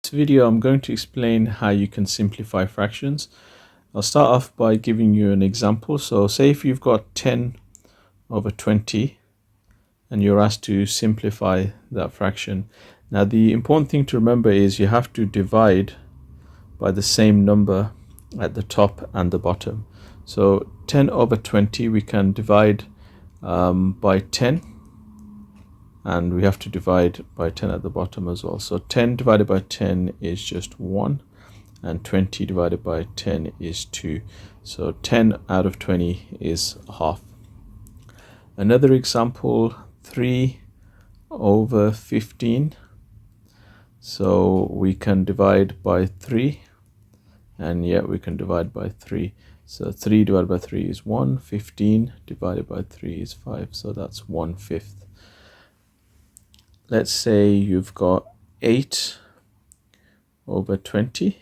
This video I'm going to explain how you can simplify fractions. I'll start off by giving you an example. So say if you've got 10 over 20 and you're asked to simplify that fraction. Now the important thing to remember is you have to divide by the same number at the top and the bottom. So 10 over 20 we can divide by 10, and we have to divide by 10 at the bottom as well. So 10 divided by 10 is just 1, and 20 divided by 10 is 2. So 10 out of 20 is half. Another example, 3 over 15. So we can divide by 3, and yet we can divide by 3. So 3 divided by 3 is 1, 15 divided by 3 is 5, so that's 1/5. Let's say you've got 8 over 20.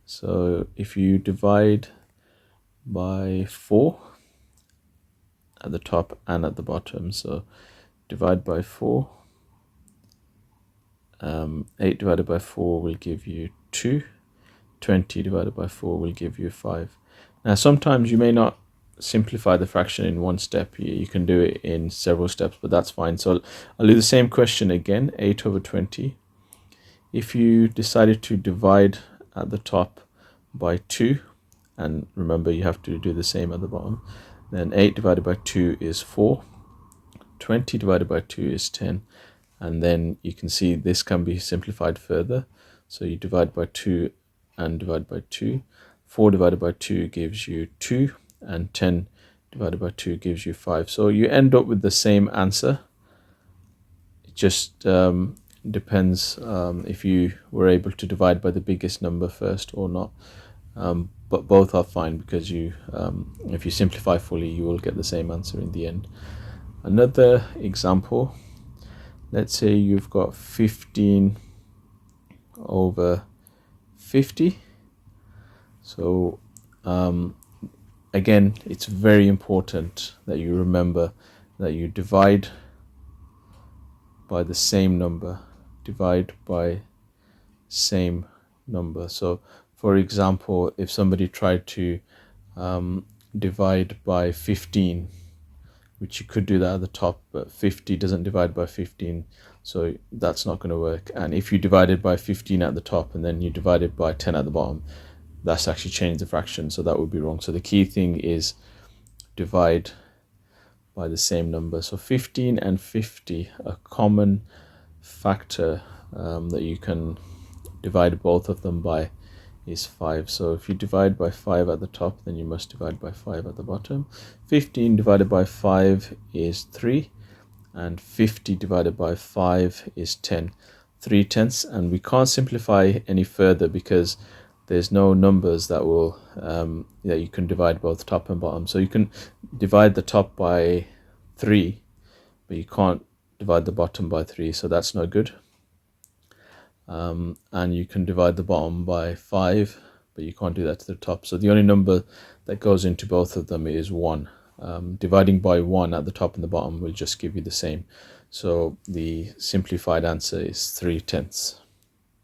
So if you divide by 4 at the top and at the bottom, so divide by 4, 8 divided by 4 will give you 2, 20 divided by 4 will give you 5. Now sometimes you may not simplify the fraction in one step. You can do it in several steps, but that's fine. So I'll do the same question again, 8 over 20. If you decided to divide at the top by 2, and remember you have to do the same at the bottom, then 8 divided by 2 is 4, 20 divided by 2 is 10, and then you can see this can be simplified further. So you divide by 2 and divide by 2. 4 divided by 2 gives you 2, and 10 divided by 2 gives you 5. So you end up with the same answer. It just depends if you were able to divide by the biggest number first or not. But both are fine, because if you simplify fully, you will get the same answer in the end. Another example, let's say you've got 15 over 50. So again, it's very important that you remember that you divide by the same number. Divide by same number. So for example, if somebody tried to divide by 15, which you could do that at the top, but 50 doesn't divide by 15, so that's not going to work. And if you divided by 15 at the top and then you divided by 10 at the bottom, that's actually changed the fraction, so that would be wrong. So the key thing is divide by the same number. So 15 and 50, a common factor that you can divide both of them by is 5. So if you divide by 5 at the top, then you must divide by 5 at the bottom. 15 divided by 5 is 3, and 50 divided by 5 is 10, 3/10, and we can't simplify any further because there's no numbers that will that you can divide both top and bottom. So you can divide the top by 3, but you can't divide the bottom by 3, so that's no good. And you can divide the bottom by 5, but you can't do that to the top. So the only number that goes into both of them is 1. Dividing by 1 at the top and the bottom will just give you the same. So the simplified answer is 3/10.